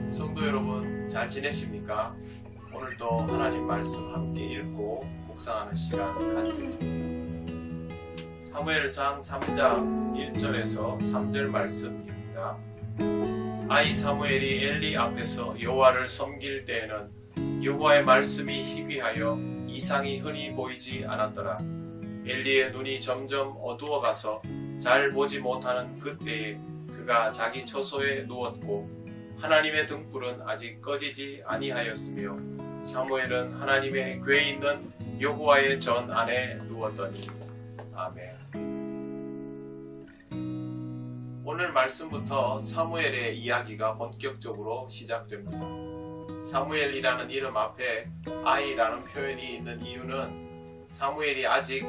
성도 여러분, 잘 지내십니까? 오늘도 하나님 말씀 함께 읽고 묵상하는 시간 가지겠습니다. 사무엘상 3장 1절에서 3절 말씀입니다. 아이 사무엘이 엘리 앞에서 여호와를 섬길 때에는 여호와의 말씀이 희귀하여 이상이 흔히 보이지 않았더라. 엘리의 눈이 점점 어두워가서 잘 보지 못하는 그때에 그가 자기 처소에 누웠고 하나님의 등불은 아직 꺼지지 아니하였으며 사무엘은 하나님의 궤에 있는 여호와의 전 안에 누웠더니. 아멘. 오늘 말씀부터 사무엘의 이야기가 본격적으로 시작됩니다. 사무엘이라는 이름 앞에 아이라는 표현이 있는 이유는 사무엘이 아직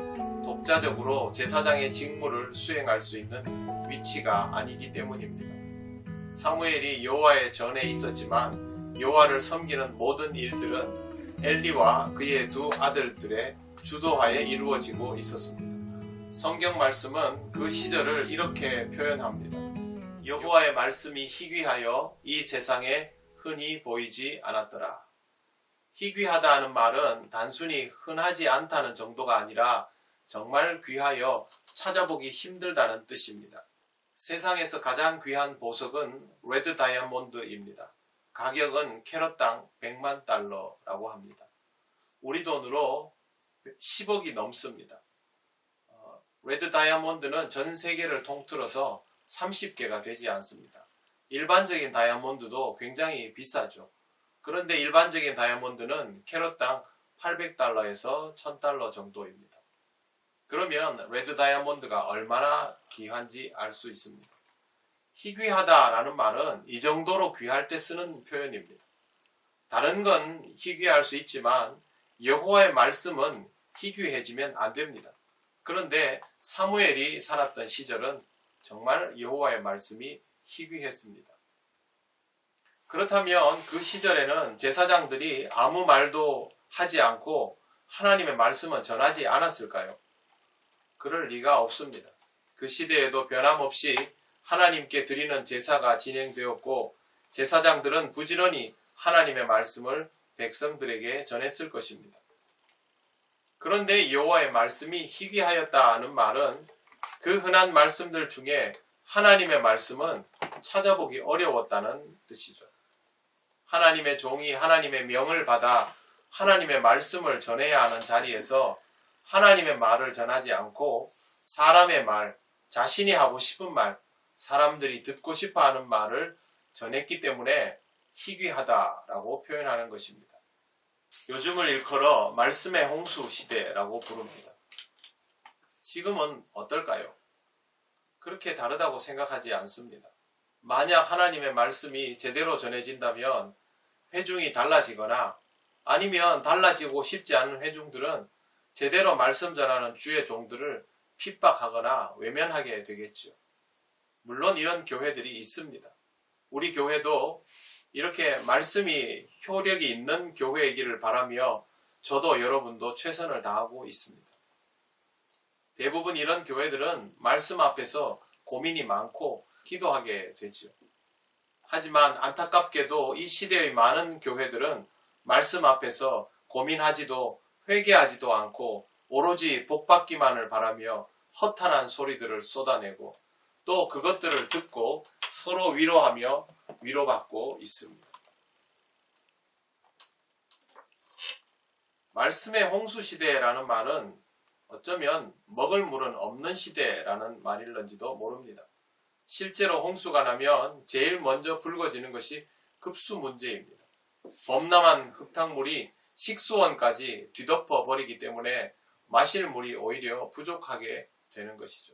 독자적으로 제사장의 직무를 수행할 수 있는 위치가 아니기 때문입니다. 사무엘이 여호와의 전에 있었지만 여호와를 섬기는 모든 일들은 엘리와 그의 두 아들들의 주도하에 이루어지고 있었습니다. 성경 말씀은 그 시절을 이렇게 표현합니다. 여호와의 말씀이 희귀하여 이 세상에 흔히 보이지 않았더라. 희귀하다는 말은 단순히 흔하지 않다는 정도가 아니라 정말 귀하여 찾아보기 힘들다는 뜻입니다. 세상에서 가장 귀한 보석은 레드 다이아몬드입니다. 가격은 캐럿당 100만 달러라고 합니다. 우리 돈으로 10억이 넘습니다. 레드 다이아몬드는 전 세계를 통틀어서 30개가 되지 않습니다. 일반적인 다이아몬드도 굉장히 비싸죠. 그런데 일반적인 다이아몬드는 캐럿당 800달러에서 1000달러 정도입니다. 그러면 레드 다이아몬드가 얼마나 귀한지 알 수 있습니다. 희귀하다라는 말은 이 정도로 귀할 때 쓰는 표현입니다. 다른 건 희귀할 수 있지만 여호와의 말씀은 희귀해지면 안 됩니다. 그런데 사무엘이 살았던 시절은 정말 여호와의 말씀이 희귀했습니다. 그렇다면 그 시절에는 제사장들이 아무 말도 하지 않고 하나님의 말씀은 전하지 않았을까요? 그럴 리가 없습니다. 그 시대에도 변함없이 하나님께 드리는 제사가 진행되었고 제사장들은 부지런히 하나님의 말씀을 백성들에게 전했을 것입니다. 그런데 여호와의 말씀이 희귀하였다는 말은 그 흔한 말씀들 중에 하나님의 말씀은 찾아보기 어려웠다는 뜻이죠. 하나님의 종이 하나님의 명을 받아 하나님의 말씀을 전해야 하는 자리에서 하나님의 말을 전하지 않고 사람의 말, 자신이 하고 싶은 말, 사람들이 듣고 싶어하는 말을 전했기 때문에 희귀하다라고 표현하는 것입니다. 요즘을 일컬어 말씀의 홍수 시대라고 부릅니다. 지금은 어떨까요? 그렇게 다르다고 생각하지 않습니다. 만약 하나님의 말씀이 제대로 전해진다면 회중이 달라지거나 아니면 달라지고 싶지 않은 회중들은 제대로 말씀 전하는 주의 종들을 핍박하거나 외면하게 되겠죠. 물론 이런 교회들이 있습니다. 우리 교회도 이렇게 말씀이 효력이 있는 교회이기를 바라며 저도 여러분도 최선을 다하고 있습니다. 대부분 이런 교회들은 말씀 앞에서 고민이 많고 기도하게 되죠. 하지만 안타깝게도 이 시대의 많은 교회들은 말씀 앞에서 고민하지도 회개하지도 않고 오로지 복받기만을 바라며 허탄한 소리들을 쏟아내고 또 그것들을 듣고 서로 위로하며 위로받고 있습니다. 말씀의 홍수 시대라는 말은 어쩌면 먹을 물은 없는 시대라는 말일런지도 모릅니다. 실제로 홍수가 나면 제일 먼저 불거지는 것이 급수 문제입니다. 범람한 흙탕물이 식수원까지 뒤덮어 버리기 때문에 마실 물이 오히려 부족하게 되는 것이죠.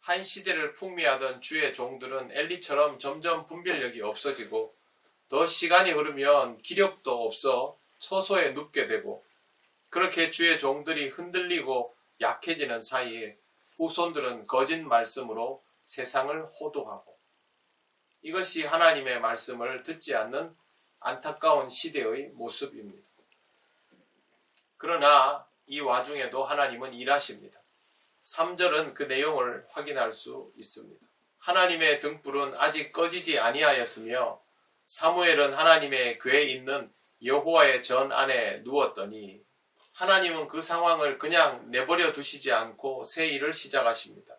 한 시대를 풍미하던 주의 종들은 엘리처럼 점점 분별력이 없어지고 더 시간이 흐르면 기력도 없어 처소에 눕게 되고 그렇게 주의 종들이 흔들리고 약해지는 사이에 후손들은 거짓 말씀으로 세상을 호도하고 이것이 하나님의 말씀을 듣지 않는 안타까운 시대의 모습입니다. 그러나 이 와중에도 하나님은 일하십니다. 3절은 그 내용을 확인할 수 있습니다. 하나님의 등불은 아직 꺼지지 아니하였으며 사무엘은 하나님의 궤에 있는 여호와의 전 안에 누웠더니 하나님은 그 상황을 그냥 내버려 두시지 않고 새 일을 시작하십니다.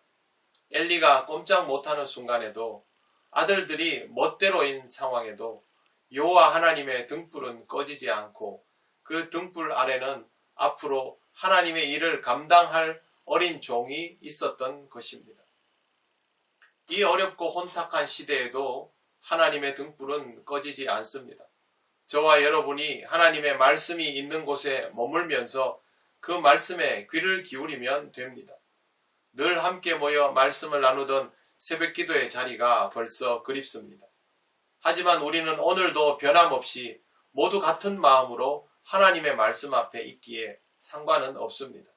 엘리가 꼼짝 못하는 순간에도 아들들이 멋대로인 상황에도 여호와 하나님의 등불은 꺼지지 않고 그 등불 아래는 앞으로 하나님의 일을 감당할 어린 종이 있었던 것입니다. 이 어렵고 혼탁한 시대에도 하나님의 등불은 꺼지지 않습니다. 저와 여러분이 하나님의 말씀이 있는 곳에 머물면서 그 말씀에 귀를 기울이면 됩니다. 늘 함께 모여 말씀을 나누던 새벽기도의 자리가 벌써 그립습니다. 하지만 우리는 오늘도 변함없이 모두 같은 마음으로 하나님의 말씀 앞에 있기에 상관은 없습니다.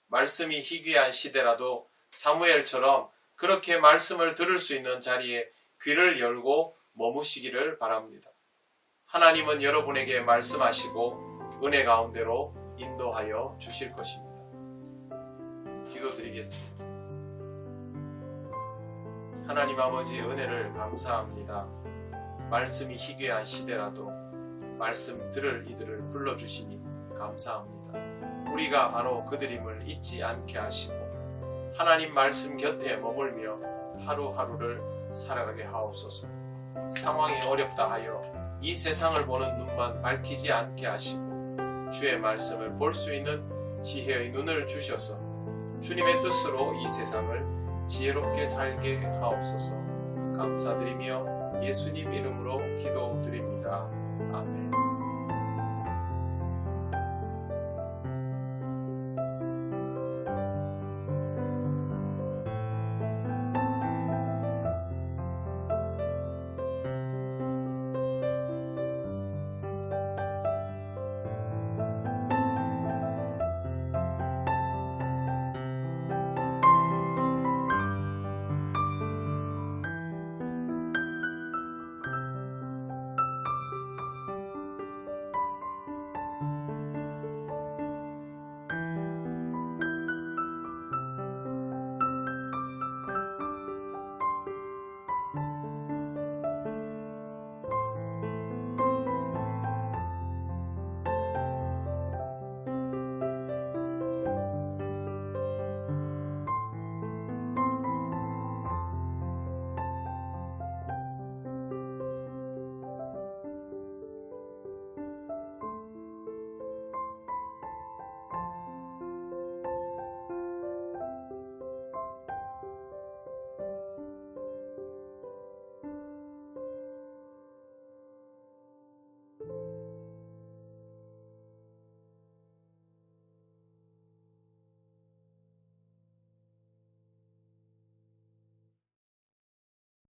말씀이 희귀한 시대라도 사무엘처럼 그렇게 말씀을 들을 수 있는 자리에 귀를 열고 머무시기를 바랍니다. 하나님은 여러분에게 말씀하시고 은혜 가운데로 인도하여 주실 것입니다. 기도드리겠습니다. 하나님 아버지 은혜를 감사합니다. 말씀이 희귀한 시대라도 말씀 들을 이들을 불러주시니 감사합니다. 우리가 바로 그들임을 잊지 않게 하시고 하나님 말씀 곁에 머물며 하루하루를 살아가게 하옵소서. 상황이 어렵다 하여 이 세상을 보는 눈만 밝히지 않게 하시고 주의 말씀을 볼 수 있는 지혜의 눈을 주셔서 주님의 뜻으로 이 세상을 지혜롭게 살게 하옵소서. 감사드리며 예수님 이름으로 기도드립니다.